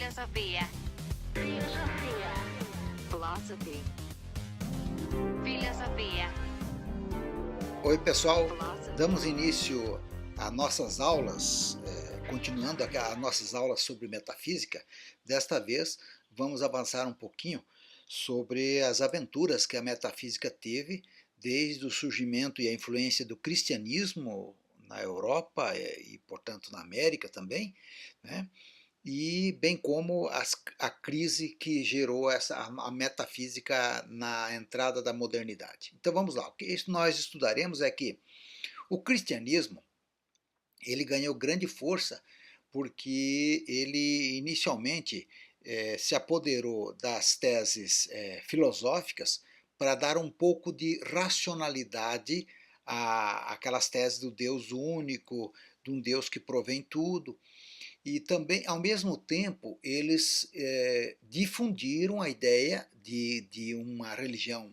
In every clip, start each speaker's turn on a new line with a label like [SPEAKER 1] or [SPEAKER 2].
[SPEAKER 1] Filosofia. Philosophy. Filosofia.
[SPEAKER 2] Oi pessoal, damos início a nossas aulas, continuando as nossas aulas sobre metafísica. Desta vez vamos avançar um pouquinho sobre as aventuras que a metafísica teve desde o surgimento e a influência do cristianismo na Europa e portanto na América também, né? E bem como a crise que gerou a metafísica na entrada da modernidade. Então vamos lá, o que nós estudaremos é que o cristianismo ele ganhou grande força porque ele inicialmente se apoderou das teses filosóficas para dar um pouco de racionalidade àquelas teses do Deus único, de um Deus que provém tudo. E também, ao mesmo tempo, eles difundiram a ideia de uma religião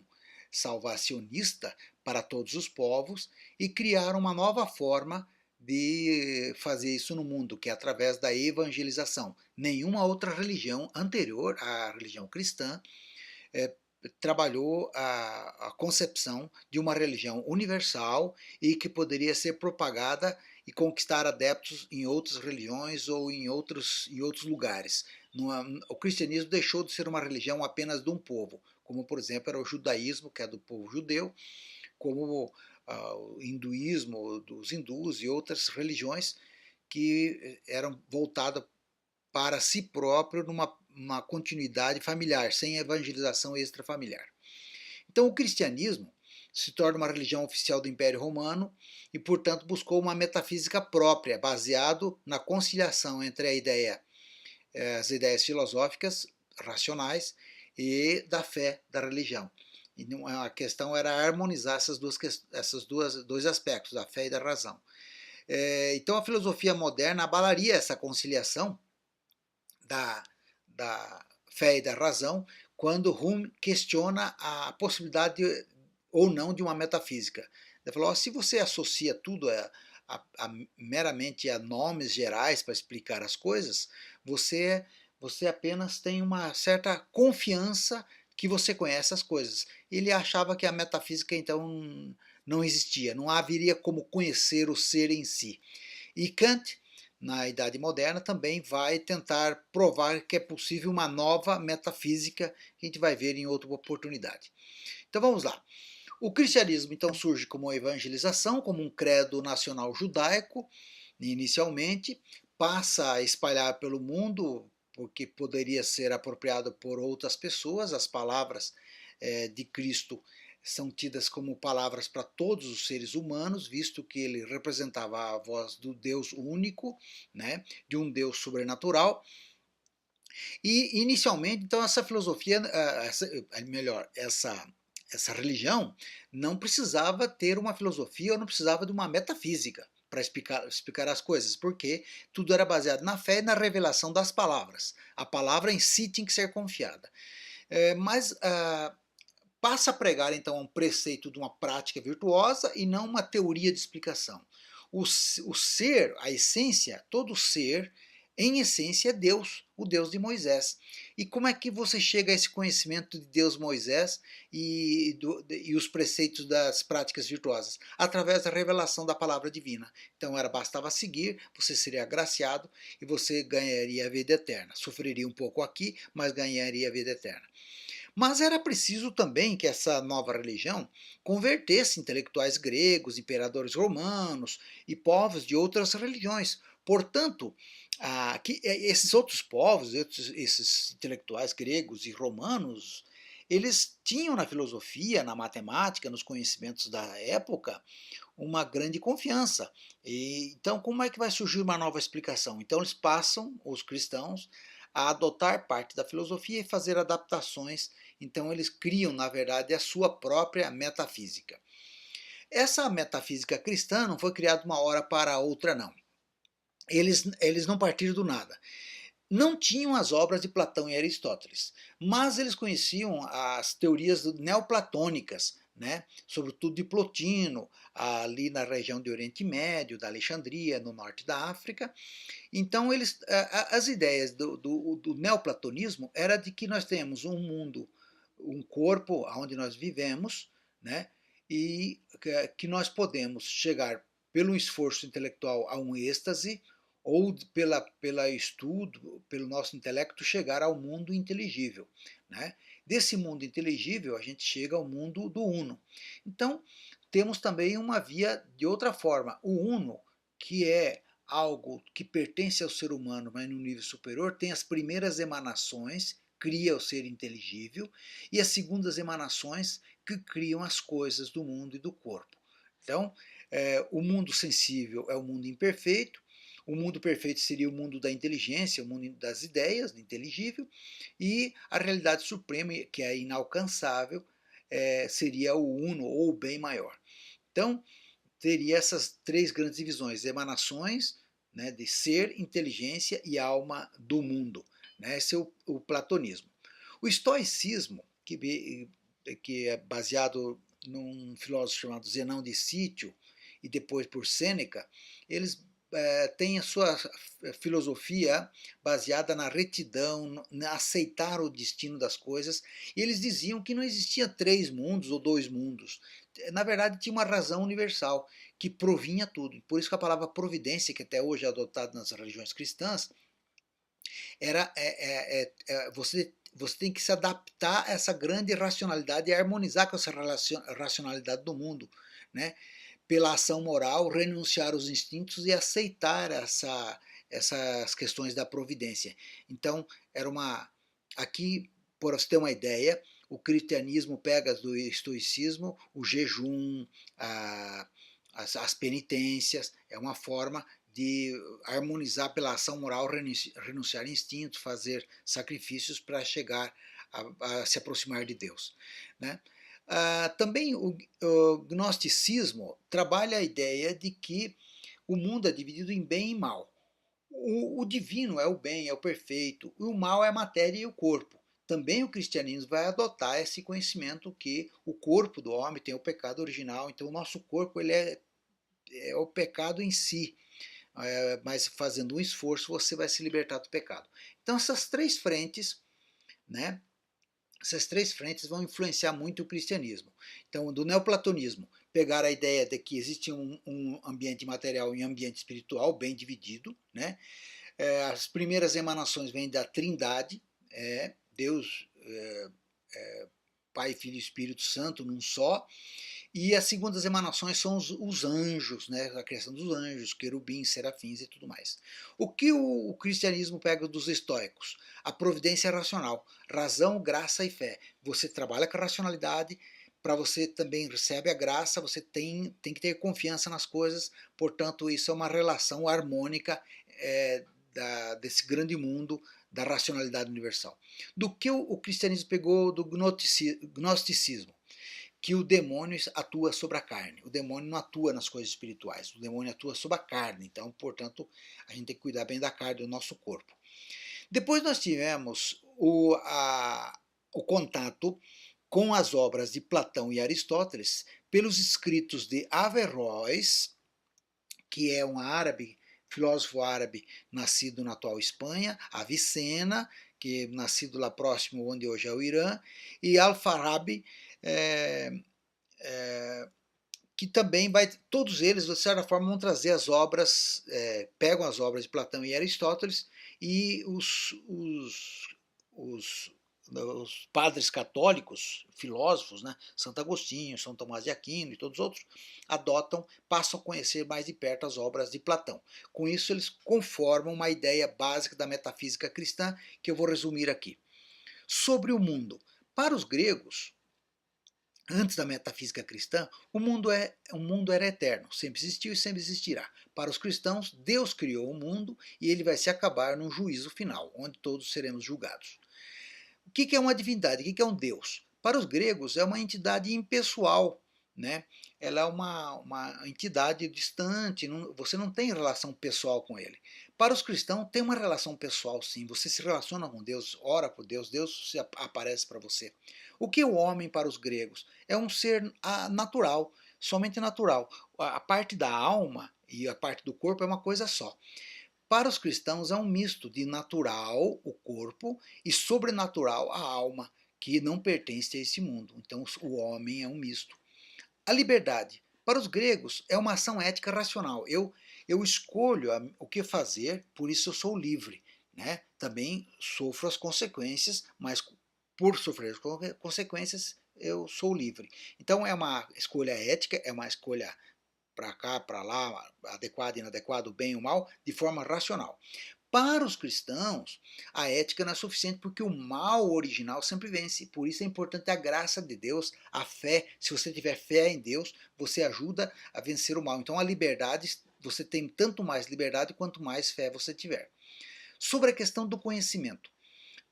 [SPEAKER 2] salvacionista para todos os povos e criaram uma nova forma de fazer isso no mundo, que é através da evangelização. Nenhuma outra religião anterior à religião cristã trabalhou a concepção de uma religião universal e que poderia ser propagada e conquistar adeptos em outras religiões ou em outros lugares. O cristianismo deixou de ser uma religião apenas de um povo, como por exemplo era o judaísmo, que é do povo judeu, como o hinduísmo, dos hindus e outras religiões que eram voltadas para si próprio numa continuidade familiar, sem evangelização extrafamiliar. Então o cristianismo se torna uma religião oficial do Império Romano e, portanto, buscou uma metafísica própria, baseado na conciliação entre as ideias filosóficas racionais e da fé da religião. E a questão era harmonizar esses dois aspectos, da fé e da razão. Então a filosofia moderna abalaria essa conciliação da fé e da razão quando Hume questiona a possibilidade ou não de uma metafísica. Ele falou, se você associa tudo meramente a nomes gerais para explicar as coisas, você apenas tem uma certa confiança que você conhece as coisas. Ele achava que a metafísica então não existia, não haveria como conhecer o ser em si. E Kant, na Idade Moderna, também vai tentar provar que é possível uma nova metafísica, que a gente vai ver em outra oportunidade. Então vamos lá. O cristianismo então surge como evangelização, como um credo nacional judaico, inicialmente, passa a espalhar pelo mundo, porque poderia ser apropriado por outras pessoas. As palavras de Cristo são tidas como palavras para todos os seres humanos, visto que ele representava a voz do Deus único, né, de um Deus sobrenatural. E inicialmente, então, essa filosofia, essa religião não precisava ter uma filosofia ou não precisava de uma metafísica para explicar as coisas, porque tudo era baseado na fé e na revelação das palavras. A palavra em si tinha que ser confiada. Mas passa a pregar então um preceito de uma prática virtuosa e não uma teoria de explicação. O ser, a essência, todo ser, em essência é Deus, o Deus de Moisés. E como é que você chega a esse conhecimento de Deus Moisés e os preceitos das práticas virtuosas? Através da revelação da palavra divina. Então bastava seguir, você seria agraciado e você ganharia a vida eterna. Sofreria um pouco aqui, mas ganharia a vida eterna. Mas era preciso também que essa nova religião convertesse intelectuais gregos, imperadores romanos e povos de outras religiões. Portanto, que esses outros povos, esses intelectuais gregos e romanos, eles tinham na filosofia, na matemática, nos conhecimentos da época, uma grande confiança. Então, como é que vai surgir uma nova explicação? Então, eles passam, os cristãos, a adotar parte da filosofia e fazer adaptações. Então, eles criam, na verdade, a sua própria metafísica. Essa metafísica cristã não foi criada de uma hora para outra, não. Eles não partiram do nada. Não tinham as obras de Platão e Aristóteles, mas eles conheciam as teorias neoplatônicas né, sobretudo de Plotino, ali na região do Oriente Médio, da Alexandria, no norte da África. Então, as ideias do neoplatonismo era de que nós temos um mundo, um corpo onde nós vivemos, né, e que nós podemos chegar pelo esforço intelectual a um êxtase, ou pela estudo, pelo nosso intelecto, chegar ao mundo inteligível. Né? Desse mundo inteligível, a gente chega ao mundo do Uno. Então, temos também uma via de outra forma. O Uno, que é algo que pertence ao ser humano, mas no nível superior, tem as primeiras emanações, cria o ser inteligível, e as segundas emanações que criam as coisas do mundo e do corpo. Então, o mundo sensível é o mundo imperfeito, o mundo perfeito seria o mundo da inteligência, o mundo das ideias, do inteligível, e a realidade suprema, que é inalcançável, seria o uno, ou o bem maior. Então, teria essas três grandes divisões: emanações, né, de ser, inteligência e alma do mundo. Né? Esse é o platonismo. O estoicismo, que é baseado num filósofo chamado Zenão de Sítio, e depois por Sêneca, eles têm a sua filosofia baseada na retidão, na aceitar o destino das coisas, e eles diziam que não existia três mundos ou dois mundos. Na verdade, tinha uma razão universal que provinha tudo. Por isso que a palavra providência, que até hoje é adotada nas religiões cristãs, você tem que se adaptar a essa grande racionalidade e harmonizar com essa racionalidade do mundo, né? Pela ação moral, renunciar aos instintos e aceitar essas questões da providência. Então, aqui, por você ter uma ideia, o cristianismo pega do estoicismo o jejum, as penitências, é uma forma de harmonizar pela ação moral, renunciar a instintos, fazer sacrifícios para chegar a se aproximar de Deus. Né? Também o gnosticismo trabalha a ideia de que o mundo é dividido em bem e mal. O divino é o bem, é o perfeito, e o mal é a matéria e o corpo. Também o cristianismo vai adotar esse conhecimento que o corpo do homem tem o pecado original, então o nosso corpo ele é o pecado em si, mas fazendo um esforço você vai se libertar do pecado. Então essas três frentes, né, essas três frentes vão influenciar muito o cristianismo. Então, do neoplatonismo, pegar a ideia de que existe um ambiente material e um ambiente espiritual bem dividido. Né? As primeiras emanações vêm da Trindade, Deus, Pai, Filho e Espírito Santo, num só. E as segundas emanações são os anjos, né? A criação dos anjos, querubins, serafins e tudo mais. O que o cristianismo pega dos estoicos? A providência racional, razão, graça e fé. Você trabalha com a racionalidade, para você também recebe a graça, você tem que ter confiança nas coisas, portanto isso é uma relação harmônica desse grande mundo da racionalidade universal. Do que o cristianismo pegou do gnosticismo? Que o demônio atua sobre a carne. O demônio não atua nas coisas espirituais, o demônio atua sobre a carne. Então, portanto, a gente tem que cuidar bem da carne do nosso corpo. Depois nós tivemos o contato com as obras de Platão e Aristóteles pelos escritos de Averroes, que é um árabe, filósofo árabe nascido na atual Espanha, Avicena, que é nascido lá próximo onde hoje é o Irã, e Al-Farabi, que também todos eles, de certa forma, vão trazer as obras, pegam as obras de Platão e Aristóteles, e os padres católicos, filósofos, né, Santo Agostinho, São Tomás de Aquino e todos os outros, passam a conhecer mais de perto as obras de Platão. Com isso, eles conformam uma ideia básica da metafísica cristã, que eu vou resumir aqui. Sobre o mundo. Para os gregos, antes da metafísica cristã, o mundo era eterno, sempre existiu e sempre existirá. Para os cristãos, Deus criou o mundo e ele vai se acabar num juízo final, onde todos seremos julgados. O que é uma divindade? O que é um Deus? Para os gregos, é uma entidade impessoal. Né? Ela é uma entidade distante, você não tem relação pessoal com ele. Para os cristãos, tem uma relação pessoal, sim. Você se relaciona com Deus, ora por Deus, Deus aparece para você. O que é o homem para os gregos? É um ser natural, somente natural. A parte da alma e a parte do corpo é uma coisa só. Para os cristãos, é um misto de natural, o corpo, e sobrenatural, a alma, que não pertence a esse mundo. Então, o homem é um misto. A liberdade. Para os gregos, é uma ação ética racional. Eu escolho o que fazer, por isso eu sou livre. Né? Também sofro as consequências, mas por sofrer as consequências, eu sou livre. Então é uma escolha ética, é uma escolha para cá, para lá, adequado, inadequado, bem ou mal, de forma racional. Para os cristãos, a ética não é suficiente porque o mal original sempre vence. Por isso é importante a graça de Deus, a fé. Se você tiver fé em Deus, você ajuda a vencer o mal. Então a liberdade, você tem tanto mais liberdade quanto mais fé você tiver. Sobre a questão do conhecimento.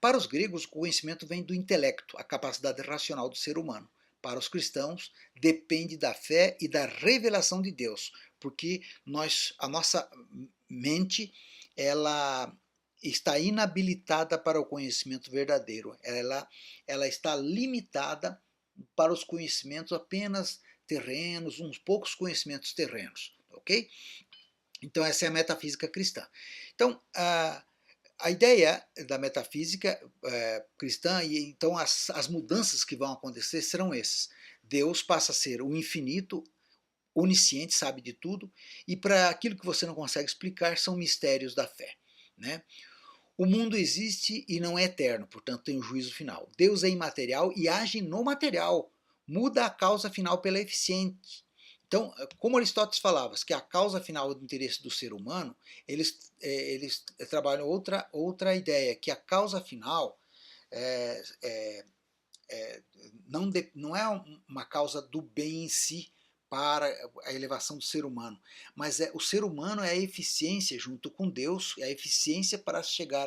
[SPEAKER 2] Para os gregos, o conhecimento vem do intelecto, a capacidade racional do ser humano. Para os cristãos, depende da fé e da revelação de Deus, porque a nossa mente, ela está inabilitada para o conhecimento verdadeiro. Ela está limitada para os conhecimentos apenas terrenos, uns poucos conhecimentos terrenos, ok? Então essa é a metafísica cristã. Então, a ideia da metafísica cristã, e então as mudanças que vão acontecer serão esses. Deus passa a ser o infinito, onisciente, sabe de tudo, e para aquilo que você não consegue explicar são mistérios da fé. Né? O mundo existe e não é eterno, portanto tem o juízo final. Deus é imaterial e age no material, muda a causa final pela eficiente. Então, como Aristóteles falava, que a causa final do interesse do ser humano, eles trabalham outra ideia, que a causa final é, é, não é uma causa do bem em si para a elevação do ser humano, mas o ser humano é a eficiência junto com Deus, é a eficiência para chegar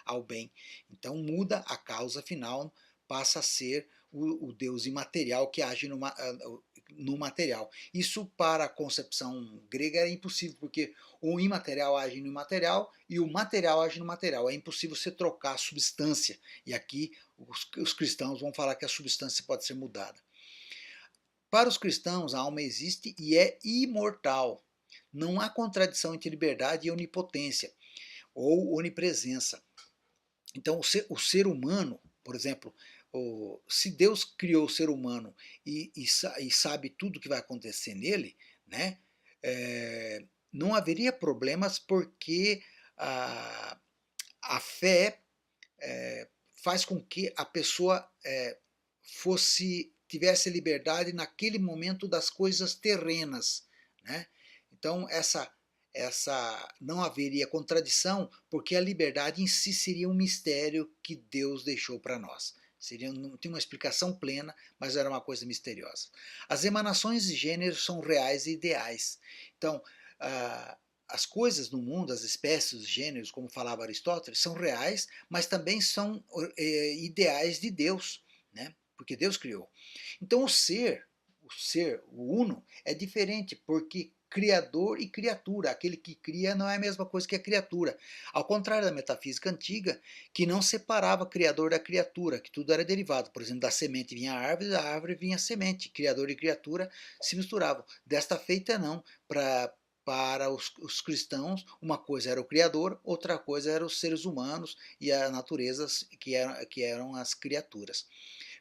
[SPEAKER 2] ao bem. Então muda a causa final, passa a ser o Deus imaterial que age no material. Isso para a concepção grega é impossível, porque o imaterial age no imaterial e o material age no material. É impossível você trocar a substância. E aqui os cristãos vão falar que a substância pode ser mudada. Para os cristãos, a alma existe e é imortal. Não há contradição entre liberdade e onipotência ou onipresença. Então, o ser humano, por exemplo, se Deus criou o ser humano e sabe tudo que vai acontecer nele, né, não haveria problemas porque a fé faz com que a pessoa tivesse liberdade naquele momento das coisas terrenas, né? Então essa não haveria contradição, porque a liberdade em si seria um mistério que Deus deixou para nós. Não tinha uma explicação plena, mas era uma coisa misteriosa. As emanações de gênero são reais e ideais. Então, as coisas no mundo, as espécies, os gêneros, como falava Aristóteles, são reais, mas também são ideais de Deus, né? Porque Deus criou. Então o uno, é diferente, porque criador e criatura, aquele que cria não é a mesma coisa que a criatura. Ao contrário da metafísica antiga, que não separava criador da criatura, que tudo era derivado. Por exemplo, da semente vinha a árvore, da árvore vinha a semente. Criador e criatura se misturavam. Desta feita não, para os cristãos, uma coisa era o Criador, outra coisa eram os seres humanos e a natureza que eram as criaturas.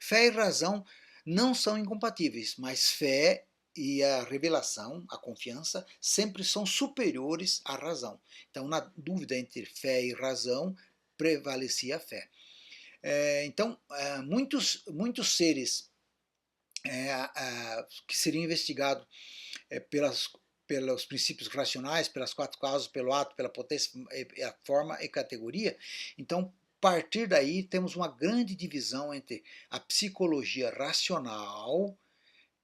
[SPEAKER 2] Fé e razão não são incompatíveis, mas fé e a revelação, a confiança, sempre são superiores à razão. Então, na dúvida entre fé e razão, prevalecia a fé. Então, muitos seres que seriam investigados pelos princípios racionais, pelas quatro causas, pelo ato, pela potência, a forma e categoria. Então, a partir daí, temos uma grande divisão entre a psicologia racional,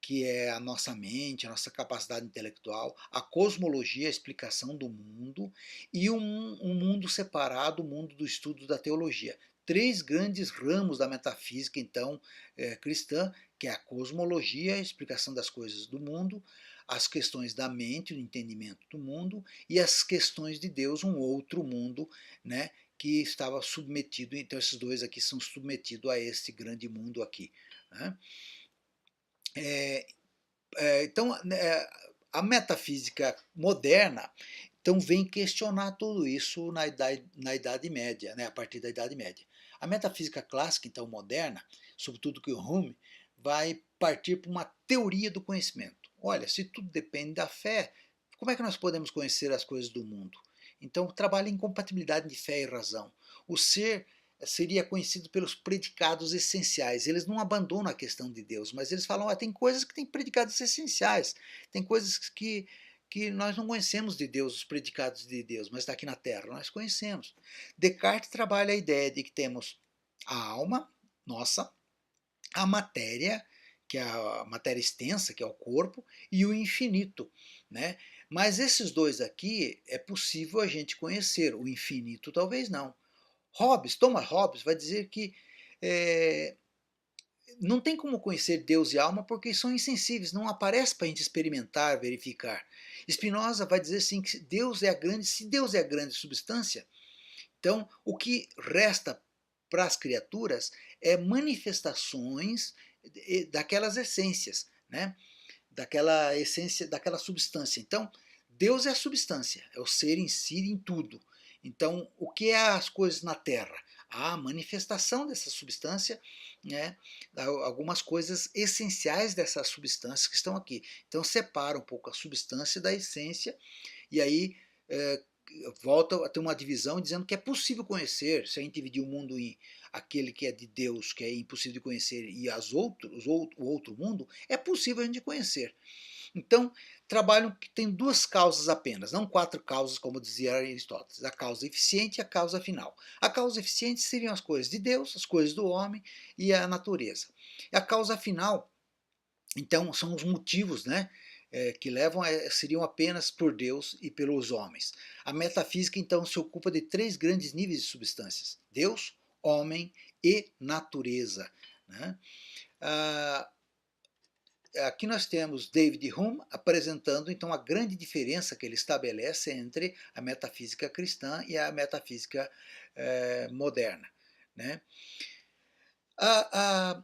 [SPEAKER 2] que é a nossa mente, a nossa capacidade intelectual, a cosmologia, a explicação do mundo, e um mundo separado, o mundo do estudo da teologia. Três grandes ramos da metafísica, então, cristã, que é a cosmologia, a explicação das coisas do mundo, as questões da mente, o entendimento do mundo, e as questões de Deus, um outro mundo, né, que estava submetido. Então esses dois aqui são submetidos a esse grande mundo aqui, né? É, então, a metafísica moderna então vem questionar tudo isso na Idade Média, né, a partir da Idade Média. A metafísica clássica, então moderna, sobretudo que o Hume, vai partir para uma teoria do conhecimento. Olha, se tudo depende da fé, como é que nós podemos conhecer as coisas do mundo? Então trabalha em compatibilidade de fé e razão. O ser seria conhecido pelos predicados essenciais. Eles não abandonam a questão de Deus, mas eles falam, tem coisas que têm predicados essenciais, tem coisas que nós não conhecemos de Deus, os predicados de Deus, mas está aqui na Terra, nós conhecemos. Descartes trabalha a ideia de que temos a alma, nossa, a matéria, que é a matéria extensa, que é o corpo, e o infinito, né? Mas esses dois aqui é possível a gente conhecer, o infinito talvez não. Thomas Hobbes vai dizer que é, não tem como conhecer Deus e alma porque são insensíveis, não aparece para a gente experimentar, verificar. Spinoza vai dizer assim que Deus é a grande, se Deus é a grande substância, então o que resta para as criaturas é manifestações daquelas essências, né? Daquela essência, daquela substância. Então, Deus é a substância, é o ser em si em tudo. Então, o que é as coisas na Terra? A manifestação dessa substância, né? Algumas coisas essenciais dessas substâncias que estão aqui. Então, separa um pouco a substância da essência e aí volta a ter uma divisão dizendo que é possível conhecer, se a gente dividir o mundo em aquele que é de Deus, que é impossível de conhecer, e o outro mundo, é possível a gente conhecer. Então, trabalham que tem duas causas apenas, não quatro causas, como dizia Aristóteles, a causa eficiente e a causa final. A causa eficiente seriam as coisas de Deus, as coisas do homem e a natureza. A causa final, então, são os motivos, né, que levam seriam apenas por Deus e pelos homens. A metafísica, então, se ocupa de três grandes níveis de substâncias: Deus, homem e natureza, né? Ah, aqui nós temos David Hume apresentando então a grande diferença que ele estabelece entre a metafísica cristã e a metafísica moderna, né? A, a,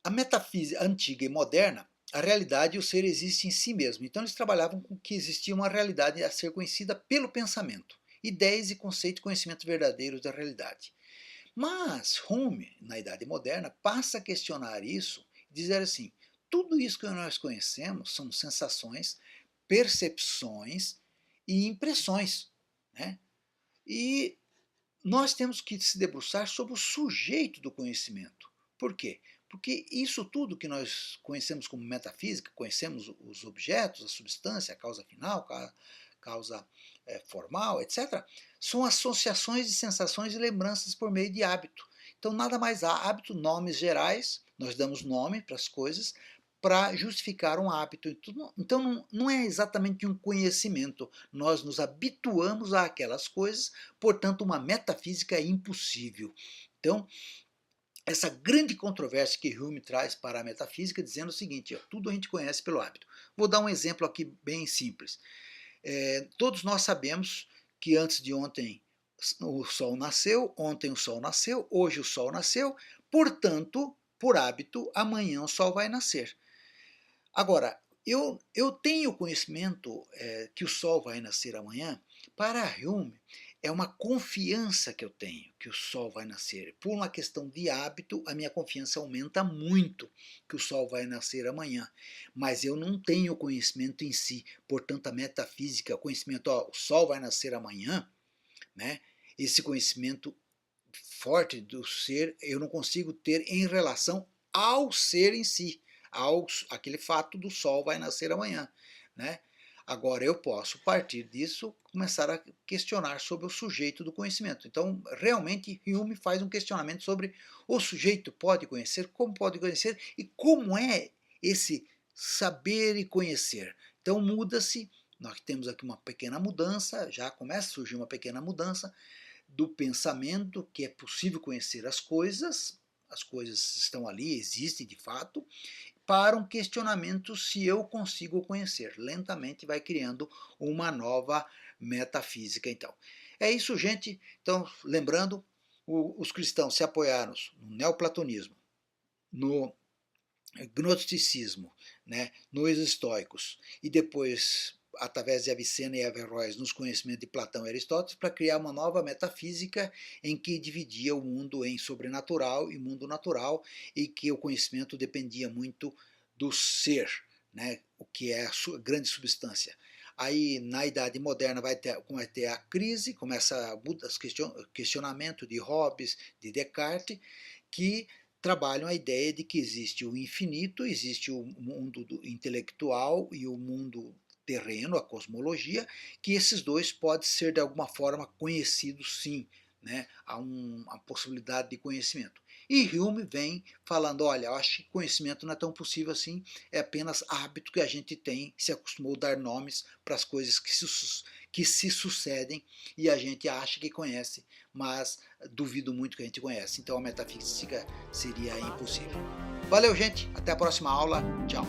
[SPEAKER 2] a metafísica antiga e moderna, a realidade e o ser existe em si mesmo. Então eles trabalhavam com que existia uma realidade a ser conhecida pelo pensamento, ideias e conceitos de conhecimento verdadeiros da realidade. Mas Hume, na Idade Moderna, passa a questionar isso e dizer assim: tudo isso que nós conhecemos são sensações, percepções e impressões, né? E nós temos que se debruçar sobre o sujeito do conhecimento. Por quê? Porque isso tudo que nós conhecemos como metafísica, conhecemos os objetos, a substância, a causa final, a causa formal, etc., são associações de sensações e lembranças por meio de hábito. Então, nada mais há hábito, nomes gerais, nós damos nome para as coisas para justificar um hábito. Então, não é exatamente um conhecimento, nós nos habituamos àquelas coisas, portanto, uma metafísica é impossível. Então, essa grande controvérsia que Hume traz para a metafísica, dizendo o seguinte: tudo a gente conhece pelo hábito. Vou dar um exemplo aqui bem simples. Todos nós sabemos que antes de ontem o Sol nasceu, ontem o Sol nasceu, hoje o Sol nasceu, portanto, por hábito, amanhã o Sol vai nascer. Agora, eu tenho conhecimento que o Sol vai nascer amanhã. Para Hume, é uma confiança que eu tenho que o Sol vai nascer. Por uma questão de hábito, a minha confiança aumenta muito que o Sol vai nascer amanhã. Mas eu não tenho conhecimento em si. Portanto, a metafísica, o conhecimento, o Sol vai nascer amanhã, né? Esse conhecimento forte do ser, eu não consigo ter em relação ao ser em si, aquele fato do Sol vai nascer amanhã, né? Agora eu posso, a partir disso, começar a questionar sobre o sujeito do conhecimento. Então, realmente, Hume faz um questionamento sobre o sujeito pode conhecer, como pode conhecer e como é esse saber e conhecer. Então, muda-se, nós temos aqui uma pequena mudança, já começa a surgir uma pequena mudança do pensamento, que é possível conhecer as coisas estão ali, existem de fato, para um questionamento se eu consigo conhecer. Lentamente vai criando uma nova metafísica, então. É isso, gente. Então, lembrando, os cristãos se apoiaram no neoplatonismo, no gnosticismo, né, nos estoicos, e depois, através de Avicena e Averroes, nos conhecimentos de Platão e Aristóteles, para criar uma nova metafísica em que dividia o mundo em sobrenatural e mundo natural, e que o conhecimento dependia muito do ser, né, o que é a grande substância. Aí, na Idade Moderna, vai ter a crise, começa o questionamento de Hobbes, de Descartes, que trabalham a ideia de que existe o infinito, existe o mundo intelectual e o mundo terreno, a cosmologia, que esses dois podem ser de alguma forma conhecidos sim, né? Há uma possibilidade de conhecimento. E Hume vem falando, olha, eu acho que conhecimento não é tão possível assim, é apenas hábito que a gente tem, se acostumou a dar nomes para as coisas que se sucedem e a gente acha que conhece, mas duvido muito que a gente conhece. Então a metafísica seria impossível. Valeu, gente. Até a próxima aula. Tchau.